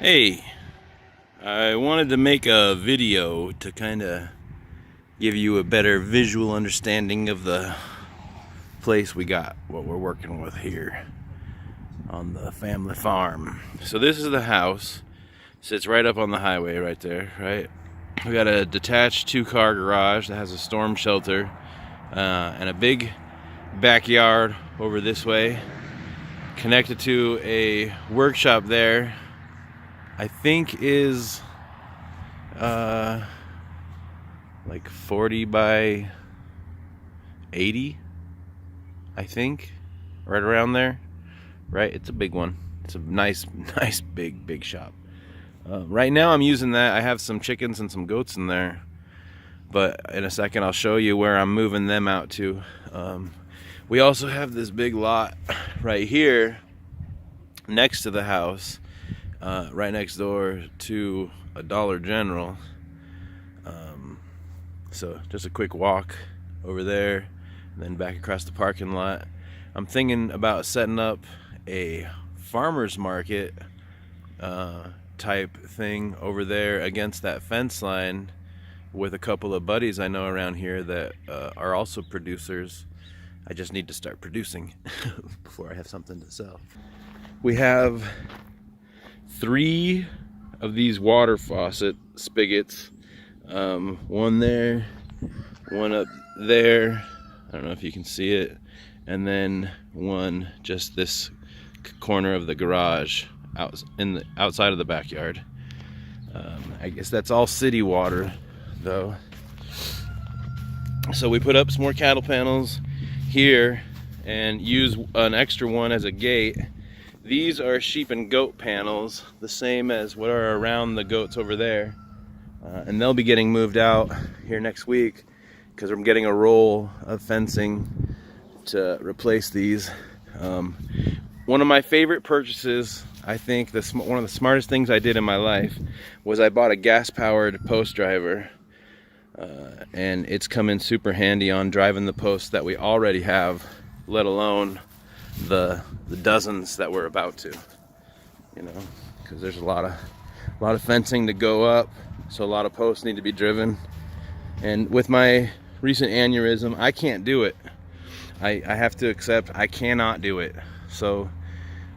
Hey, I wanted to make a video to kind of give you a better visual understanding of the place we got, what we're working with here on the family farm. So this is the house. Sits right up on the highway right there, right? We got a detached 2-car garage that has a storm shelter and a big backyard over this way, connected to a workshop there. I think is like 40 by 80, I think, right around there, right? It's a big one. It's a nice big shop. Right now I'm using that. I have some chickens and some goats in there, but in a second I'll show you where I'm moving them out to. We also have this big lot right here next to the house, right next door to a Dollar General. So just a quick walk over there and then back across the parking lot. I'm thinking about setting up a farmer's market type thing over there against that fence line with a couple of buddies I know around here that are also producers. I just need to start producing before I have something to sell. We have 3 of these water faucet spigots, one there, one up there, I don't know if you can see it, and then one just this corner of the garage outside of the backyard. I guess that's all city water though. So we put up some more cattle panels here and use an extra one as a gate. These are sheep and goat panels, the same as what are around the goats over there. And they'll be getting moved out here next week because I'm getting a roll of fencing to replace these. One of my favorite purchases, I think one of the smartest things I did in my life, was I bought a gas-powered post driver. And it's come in super handy on driving the posts that we already have, let alone the dozens that we're about to, you know, because there's a lot of fencing to go up, so a lot of posts need to be driven. And with my recent aneurysm, I can't do it. I have to accept I cannot do it. So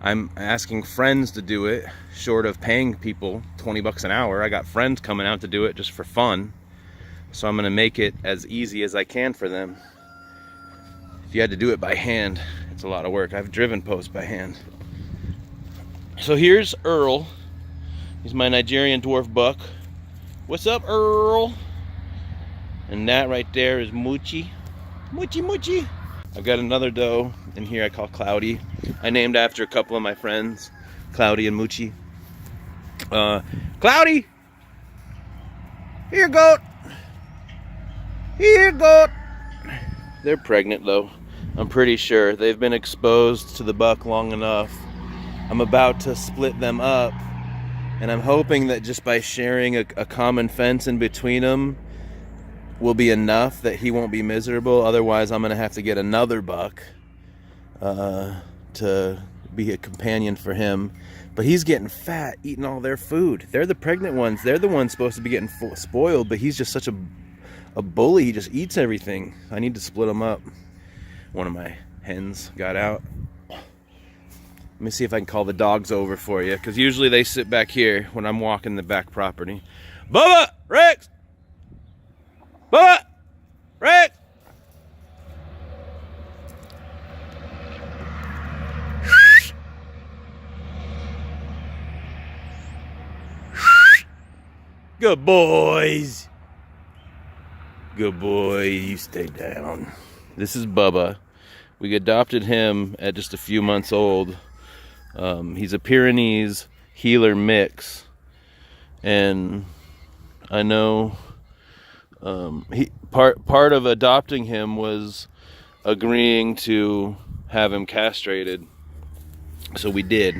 I'm asking friends to do it, short of paying people $20 an hour. I got friends coming out to do it just for fun. So I'm gonna make it as easy as I can for them. If you had to do it by hand, it's a lot of work. I've driven posts by hand. So here's Earl. He's my Nigerian dwarf buck. What's up, Earl? And that right there is Moochie. Moochie. I've got another doe in here I call Cloudy. I named after a couple of my friends, Cloudy and Moochie. Cloudy! Here, goat! Here, goat! They're pregnant though. I'm pretty sure they've been exposed to the buck long enough. I'm about to split them up, and I'm hoping that just by sharing a common fence in between them will be enough that he won't be miserable. Otherwise, I'm gonna have to get another buck to be a companion for him. But he's getting fat, eating all their food. They're the pregnant ones. They're the ones supposed to be getting spoiled, but he's just such a bully. He just eats everything. I need to split them up. One of my hens got out. Let me see if I can call the dogs over for you, because usually they sit back here when I'm walking the back property. Bubba! Rex! Bubba! Rex! Good boys! Good boy, you stay down. This is Bubba. We adopted him at just a few months old. He's a Pyrenees heeler mix, and I know part of adopting him was agreeing to have him castrated, so we did,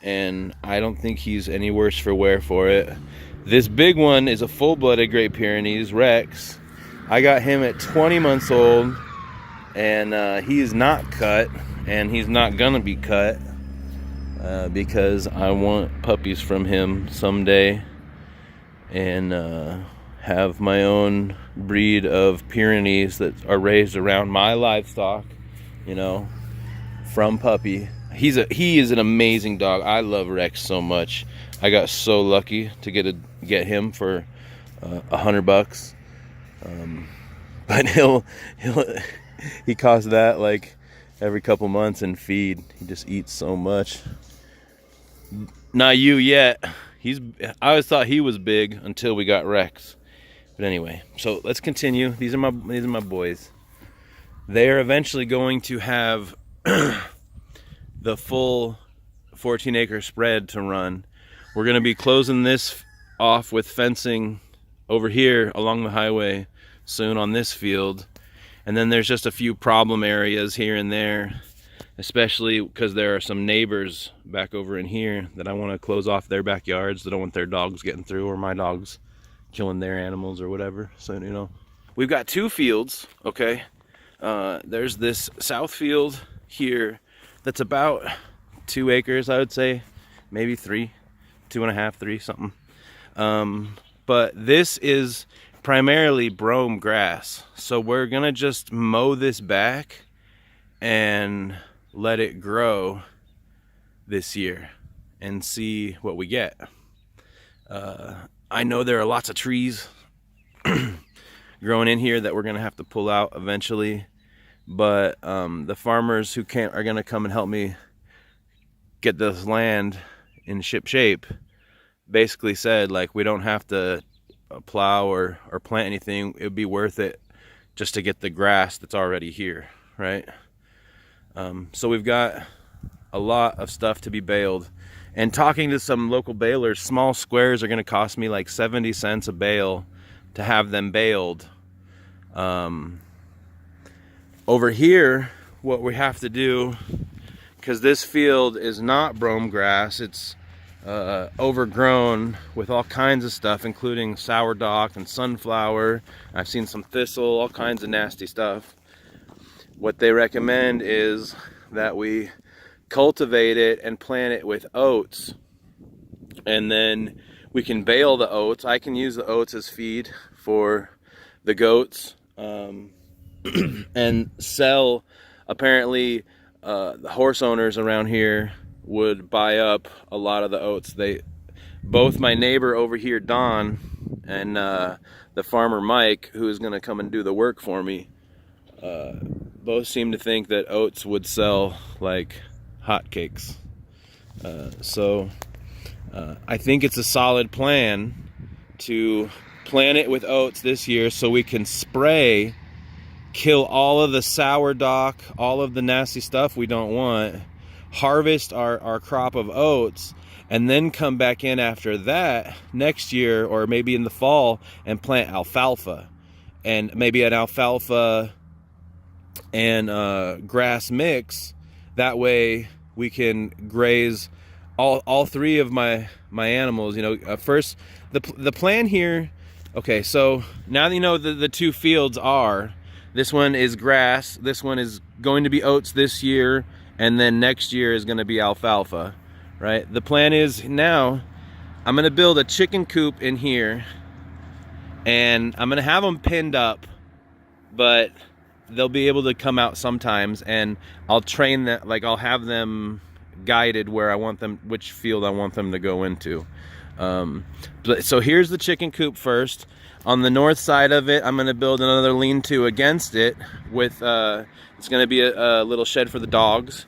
and I don't think he's any worse for wear for it. This big one is a full-blooded Great Pyrenees Rex. I got him at 20 months old, and he is not cut, and he's not gonna be cut. because I want puppies from him someday, and have my own breed of Pyrenees that are raised around my livestock, you know, from puppy. He is an amazing dog. I love Rex so much. I got so lucky to get him for $100. But he costs that like every couple months and feed. He just eats so much. Not you yet. I always thought he was big until we got Rex. But anyway, so let's continue. These are my boys. They are eventually going to have the full 14-acre spread to run. We're going to be closing this off with fencing over here along the highway soon on this field. And then there's just a few problem areas here and there, especially because there are some neighbors back over in here that I want to close off their backyards. They don't want their dogs getting through, or my dogs killing their animals or whatever. So, you know, we've got 2 fields, okay? There's this south field here that's about 2 acres, I would say, maybe 3, 2.5, 3, something. But this is primarily brome grass. So we're gonna just mow this back and let it grow this year and see what we get. I know there are lots of trees growing in here that we're gonna have to pull out eventually, but the farmers who are gonna come and help me get this land in ship shape basically said, like, we don't have to plow or plant anything. It would be worth it just to get the grass that's already here, right? So we've got a lot of stuff to be baled, and talking to some local balers, small squares are going to cost me like 70 cents a bale to have them baled. Over here, what we have to do, because this field is not brome grass, it's overgrown with all kinds of stuff, including sourdock and sunflower. I've seen some thistle, all kinds of nasty stuff. What they recommend is that we cultivate it and plant it with oats, and then we can bale the oats. I can use the oats as feed for the goats, and sell. Apparently the horse owners around here would buy up a lot of the oats. Both my neighbor over here, Don, and the farmer Mike, who is going to come and do the work for me, both seem to think that oats would sell like hotcakes. So I think it's a solid plan to plant it with oats this year, so we can spray, kill all of the sourdock, all of the nasty stuff we don't want, harvest our crop of oats, and then come back in after that next year, or maybe in the fall, and plant alfalfa, and maybe an alfalfa and grass mix. That way we can graze all 3 of my animals. You know, first the plan here. Okay, so now that you know the 2 fields are, this one is grass, this one is going to be oats this year, and then next year is going to be alfalfa, right? The plan is, now I'm going to build a chicken coop in here, and I'm going to have them pinned up, but they'll be able to come out sometimes, and I'll train them, like I'll have them guided where I want them, which field I want them to go into. So here's the chicken coop first. On the north side of it, I'm going to build another lean-to against it with, it's going to be a little shed for the dogs.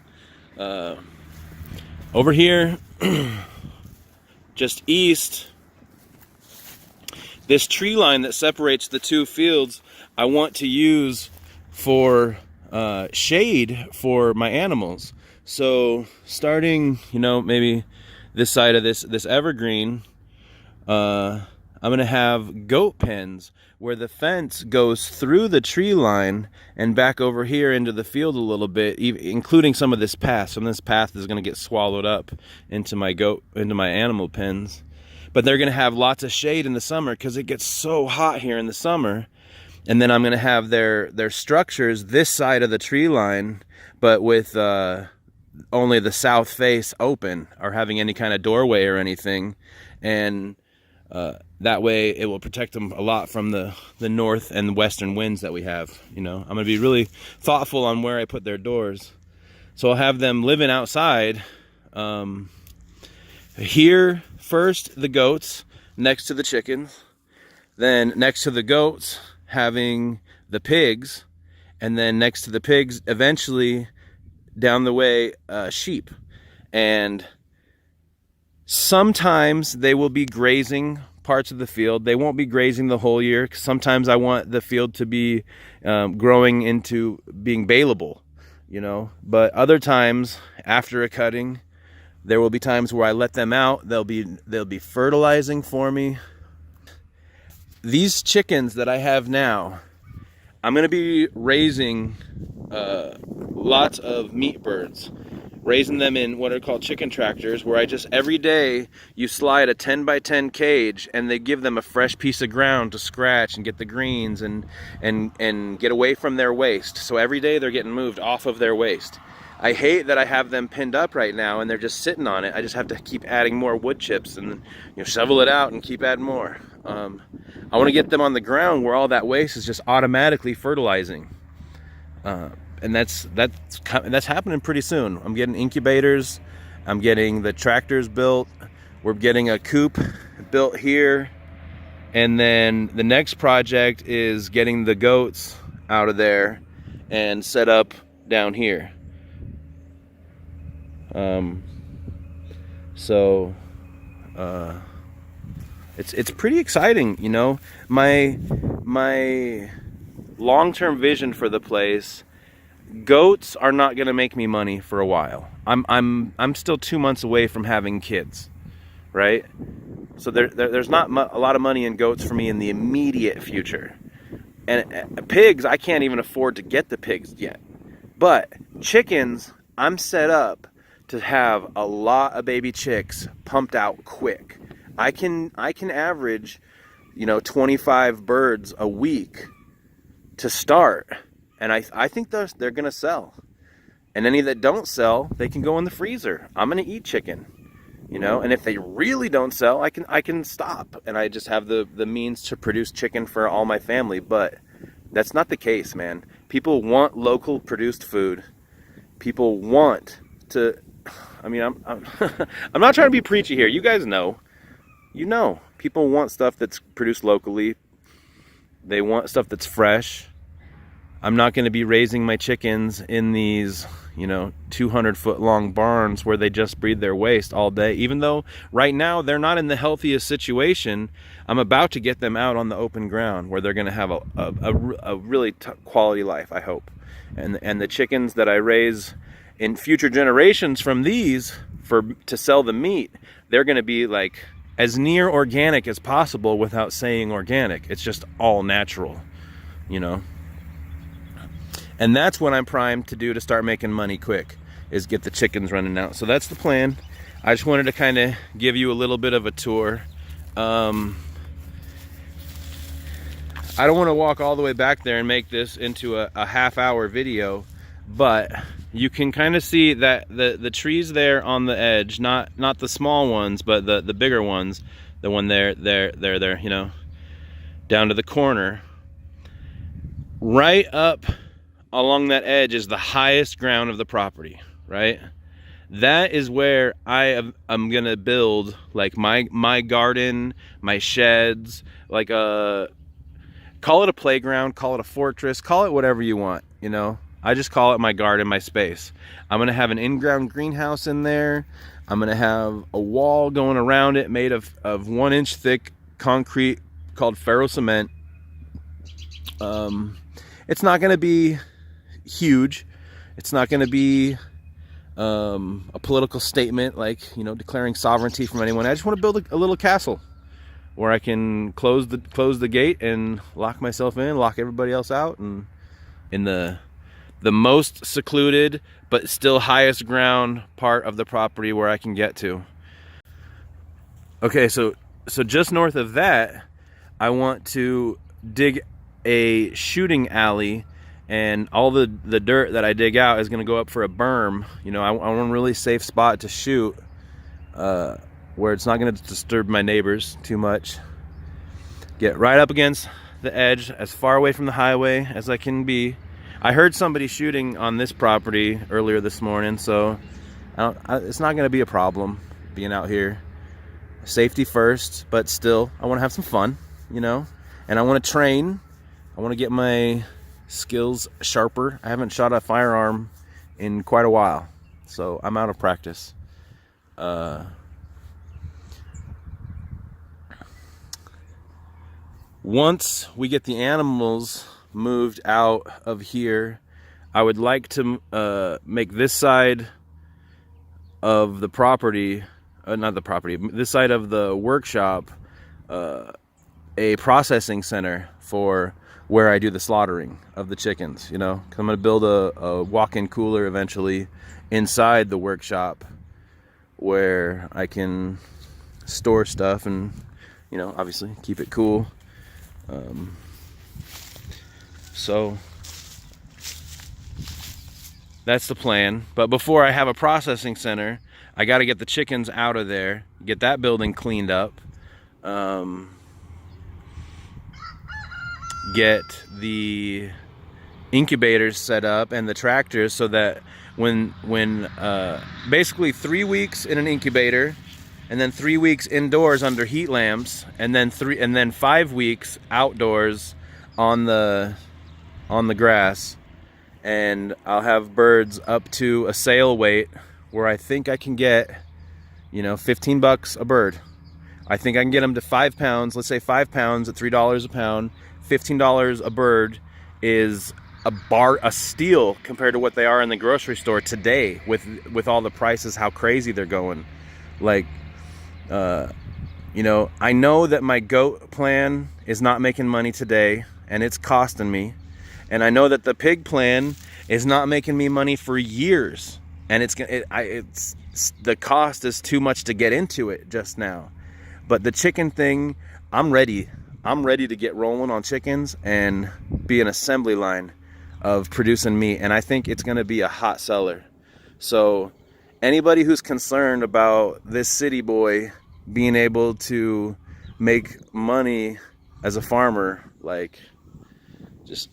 Over here, just east, this tree line that separates the 2 fields, I want to use for shade for my animals. So starting, you know, maybe this side of this evergreen, I'm going to have goat pens where the fence goes through the tree line and back over here into the field a little bit, including some of this path. Some of this path is going to get swallowed up into my animal pens. But they're going to have lots of shade in the summer because it gets so hot here in the summer. And then I'm going to have their structures this side of the tree line, but with the only the south face open or having any kind of doorway or anything, and that way it will protect them a lot from the north and western winds that we have. You know, I'm gonna be really thoughtful on where I put their doors. So I'll have them living outside. Here first, the goats next to the chickens, then next to the goats having the pigs, and then next to the pigs eventually down the way sheep. And sometimes they will be grazing parts of the field. They won't be grazing the whole year. Sometimes I want the field to be growing into being baleable, you know. But other times after a cutting, there will be times where I let them out. They'll be fertilizing for me. These chickens that I have now, I'm gonna be raising lots of meat birds, raising them in what are called chicken tractors, where I just every day you slide a 10 by 10 cage and they give them a fresh piece of ground to scratch and get the greens and get away from their waste. So every day they're getting moved off of their waste. I hate that I have them pinned up right now and they're just sitting on it. I just have to keep adding more wood chips and, you know, shovel it out and keep adding more. I want to get them on the ground where all that waste is just automatically fertilizing. And that's happening pretty soon. I'm getting incubators. I'm getting the tractors built. We're getting a coop built here. And then the next project is getting the goats out of there and set up down here. It's pretty exciting, you know. My long-term vision for the place, goats are not going to make me money for a while. I'm still 2 months away from having kids, right? So there's not a lot of money in goats for me in the immediate future. And pigs, I can't even afford to get the pigs yet. But chickens, I'm set up to have a lot of baby chicks pumped out quick. I can average, you know, 25 birds a week to start, and I think they're gonna sell. And any that don't sell, they can go in the freezer. I'm gonna eat chicken, you know. And if they really don't sell, I can stop, and I just have the means to produce chicken for all my family. But that's not the case, man. People want local produced food. People want to. I mean, I'm I'm not trying to be preachy here. You guys know. You know, people want stuff that's produced locally. They want stuff that's fresh. I'm not going to be raising my chickens in these, you know, 200-foot long barns where they just breed their waste all day. Even though right now they're not in the healthiest situation, I'm about to get them out on the open ground where they're going to have a really quality life, I hope. And the chickens that I raise in future generations from these to sell the meat, they're going to be like as near organic as possible without saying organic. It's just all natural, you know. And that's what I'm primed to do to start making money quick, is get the chickens running out. So that's the plan. I just wanted to kind of give you a little bit of a tour. I don't want to walk all the way back there and make this into a half-hour video, but you can kind of see that the trees there on the edge, not the small ones, but the bigger ones, the one there, you know, down to the corner. Right up along that edge is the highest ground of the property, right? That is where I'm gonna build like my garden, my sheds, like call it a playground, call it a fortress, call it whatever you want, you know. I just call it my garden, my space. I'm gonna have an in-ground greenhouse in there. I'm gonna have a wall going around it made of 1 inch thick concrete called ferro cement. It's not gonna be huge. It's not gonna be a political statement like, you know, declaring sovereignty from anyone. I just want to build a little castle where I can close the gate and lock myself in, lock everybody else out, and in the most secluded but still highest ground part of the property where I can get to. Okay, so just north of that, I want to dig a shooting alley and all the dirt that I dig out is going to go up for a berm. You know, I want a really safe spot to shoot, where it's not going to disturb my neighbors too much. Get right up against the edge, as far away from the highway as I can be. I heard somebody shooting on this property earlier this morning, so it's not going to be a problem being out here. Safety first, but still, I want to have some fun, you know, and I want to train. I want to get my skills sharper. I haven't shot a firearm in quite a while, so I'm out of practice. Once we get the animals moved out of here, I would like to make this side of the property, not the property, this side of the workshop, a processing center for where I do the slaughtering of the chickens, you know, 'cause I'm going to build a walk-in cooler eventually inside the workshop where I can store stuff and, you know, obviously keep it cool. So that's the plan. But before I have a processing center, I got to get the chickens out of there, get that building cleaned up, get the incubators set up and the tractors, so that when basically 3 weeks in an incubator, and then 3 weeks indoors under heat lamps, and then 5 weeks outdoors on the grass, and I'll have birds up to a sale weight where I think I can get, you know, $15 a bird. I think I can get them to 5 pounds. Let's say 5 pounds at $3 a pound. $15 a bird is a steal compared to what they are in the grocery store today, with all the prices, how crazy they're going. Like, you know, I know that my goat plan is not making money today, and it's costing me. And I know that the pig plan is not making me money for years, and it's the cost is too much to get into it just now. But the chicken thing, I'm ready. I'm ready to get rolling on chickens and be an assembly line of producing meat, and I think it's going to be a hot seller. So anybody who's concerned about this city boy being able to make money as a farmer, like, just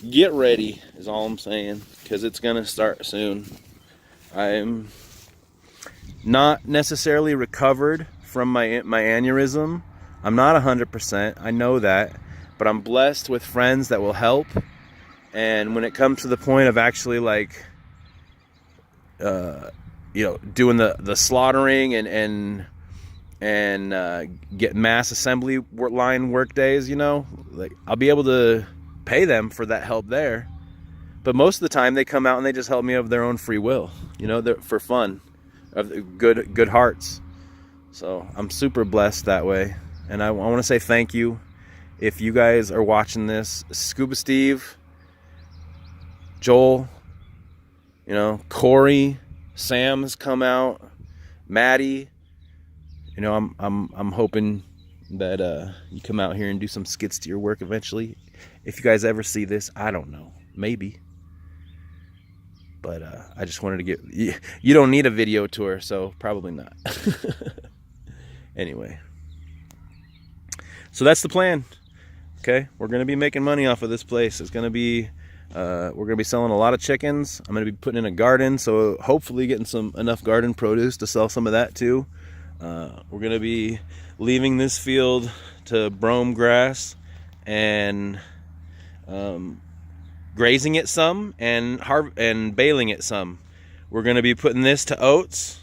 get ready is all I'm saying, because it's going to start soon. I'm not necessarily recovered from my aneurism. I'm not 100%, I know that, but I'm blessed with friends that will help. And when it comes to the point of actually, like, you know, doing the slaughtering and get mass assembly line work days, you know, like, I'll be able to pay them for that help there. But most of the time they come out and they just help me of their own free will, you know, for fun, of good hearts. So I'm super blessed that way. And I want to say thank you if you guys are watching this. Scuba Steve, Joel, you know, Corey, Sam has come out, Maddie. You know, I'm hoping that you come out here and do some skid steer work eventually. If you guys ever see this, I don't know, maybe. But I just wanted to get, you don't need a video tour, so probably not. Anyway, so that's the plan. Okay, we're gonna be making money off of this place. It's gonna be we're gonna be selling a lot of chickens. I'm gonna be putting in a garden, so hopefully getting enough garden produce to sell some of that too. We're gonna be leaving this field to brome grass and grazing it some and baling it some. We're gonna be putting this to oats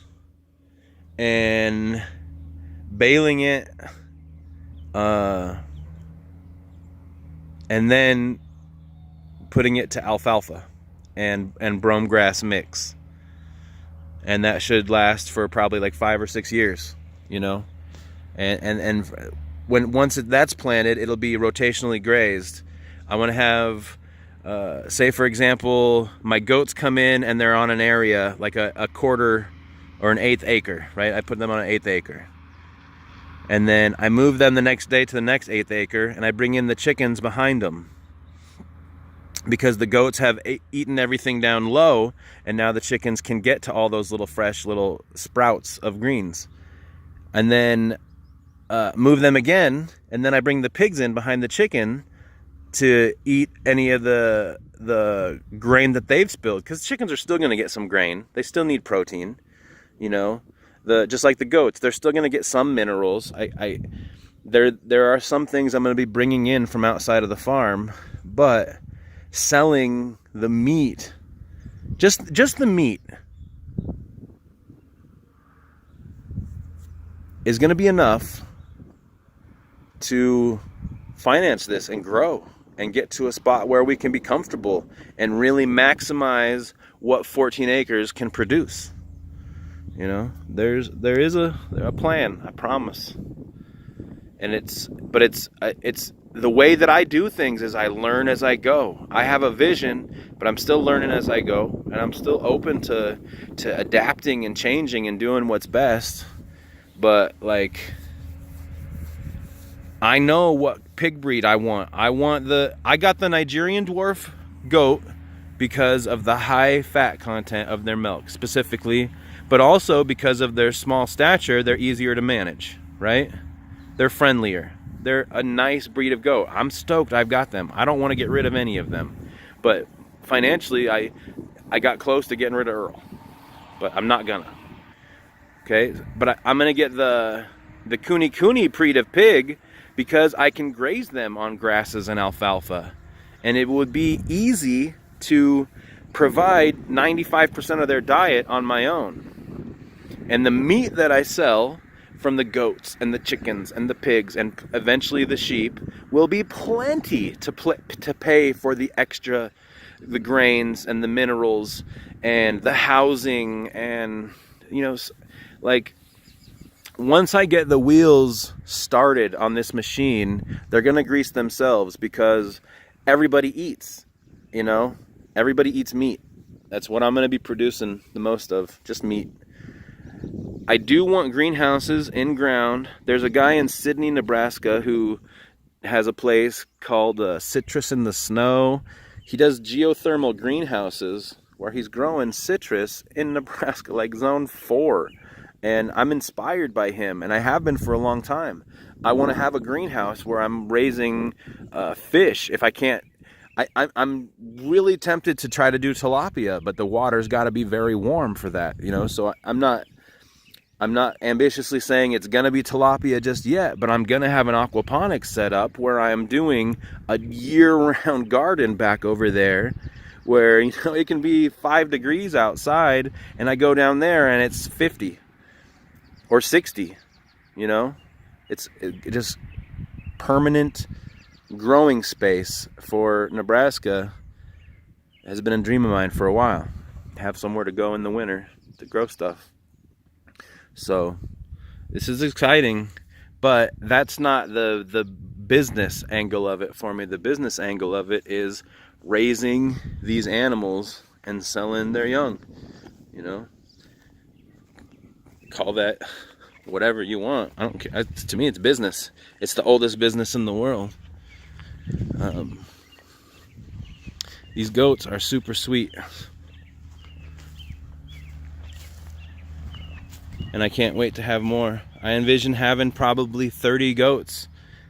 and baling it, and then putting it to alfalfa and brome grass mix, and that should last for probably like 5 or 6 years, you know. And once that's planted, it'll be rotationally grazed. I want to have, say for example, my goats come in and they're on an area like a quarter or an 1/8 acre, right? I put them on an 1/8 acre. And then I move them the next day to the next 1/8 acre, and I bring in the chickens behind them. because the goats have eaten everything down low, and now the chickens can get to all those little fresh little sprouts of greens. And then move them again, and then I bring the pigs in behind the chicken to eat any of the grain that they've spilled, because chickens are still going to get some grain. They still need protein, you know. Just like the goats, they're still going to get some minerals. There are some things I'm going to be bringing in from outside of the farm, but selling the meat, just the meat, is going to be enough to finance this and grow and get to a spot where we can be comfortable and really maximize what 14 acres can produce. You know, there is a plan, I promise. And it's the way that I do things is I learn as I go. I have a vision, but I'm still learning as I go, and I'm still open to adapting and changing and doing what's best. But like, I know what pig breed I want. I got the Nigerian dwarf goat because of the high fat content of their milk specifically, but also because of their small stature. They're easier to manage, right? They're friendlier. They're a nice breed of goat. I'm stoked I've got them. I don't want to get rid of any of them. But financially, I got close to getting rid of Earl. But I'm not gonna. Okay? But I'm gonna get the Kuni breed of pig, because I can graze them on grasses and alfalfa. And it would be easy to provide 95% of their diet on my own. And the meat that I sell from the goats and the chickens and the pigs and eventually the sheep will be plenty to pay for the extra, the grains and the minerals and the housing. And, you know, like, once I get the wheels started on this machine, they're going to grease themselves, because everybody eats, you know, everybody eats meat. That's what I'm going to be producing the most of, just meat. I do want greenhouses in ground. There's a guy in Sydney, Nebraska who has a place called Citrus in the Snow. He does geothermal greenhouses where he's growing citrus in Nebraska, like zone 4. And I'm inspired by him, and I have been for a long time. I want to have a greenhouse where I'm raising fish. If I can't, I'm really tempted to try to do tilapia, but the water's got to be very warm for that, you know. So I'm not ambitiously saying it's gonna be tilapia just yet, but I'm gonna have an aquaponics set up where I'm doing a year-round garden back over there, where, you know, it can be 5 degrees outside, and I go down there and it's 50. Or 60, you know? It just permanent growing space for Nebraska has been a dream of mine for a while. Have somewhere to go in the winter to grow stuff. So this is exciting, but that's not the business angle of it for me. The business angle of it is raising these animals and selling their young, you know? Call that whatever you want. I don't care. To me, it's business. It's the oldest business in the world. These goats are super sweet, and I can't wait to have more. I envision having probably 30 goats,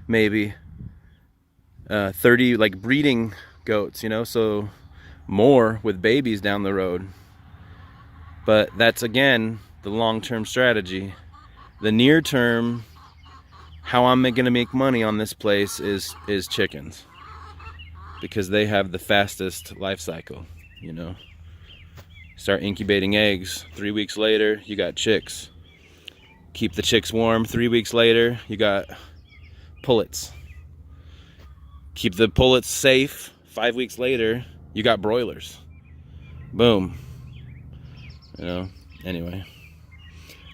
maybe 30 like breeding goats, you know, so more with babies down the road. But that's, again, the long-term strategy. The near term, how I'm going to make money on this place is chickens, because they have the fastest life cycle, you know. Start incubating eggs, 3 weeks later you got chicks. Keep the chicks warm, 3 weeks later you got pullets. Keep the pullets safe, 5 weeks later you got broilers. Boom. You know, anyway.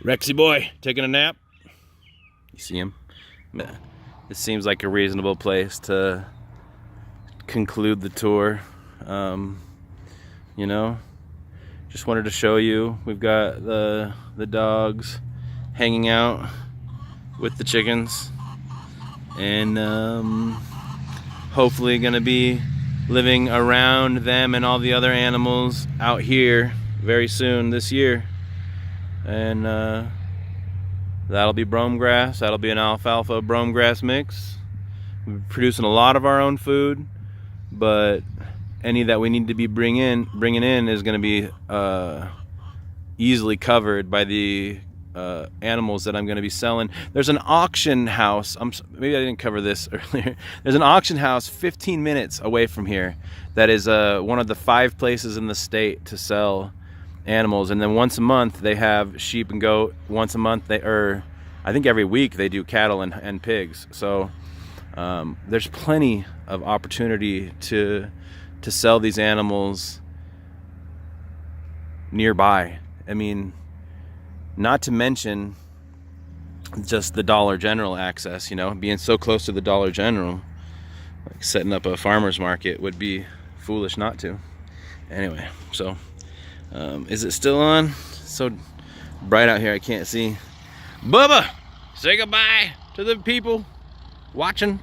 Rexy boy, taking a nap. You see him? This seems like a reasonable place to conclude the tour. You know, just wanted to show you. We've got the dogs hanging out with the chickens, and hopefully gonna be living around them and all the other animals out here very soon this year. And that'll be brome grass. That'll be an alfalfa brome grass mix. We're producing a lot of our own food, but any that we need to be bringing in is going to be easily covered by the animals that I'm going to be selling. There's an auction house. Maybe I didn't cover this earlier. There's an auction house 15 minutes away from here that is one of the 5 places in the state to sell animals. And then once a month they have sheep and goat. Once a month I think every week they do cattle and pigs. So there's plenty of opportunity to sell these animals nearby. I mean, not to mention just the Dollar General access, you know, being so close to the Dollar General, like setting up a farmer's market would be foolish not to. Anyway, so is it still on? It's so bright out here I can't see. Bubba, say goodbye to the people watching.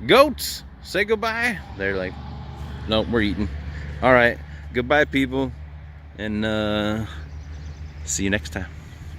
Goats, say goodbye. They're like, nope, we're eating. All right, goodbye people, and see you next time.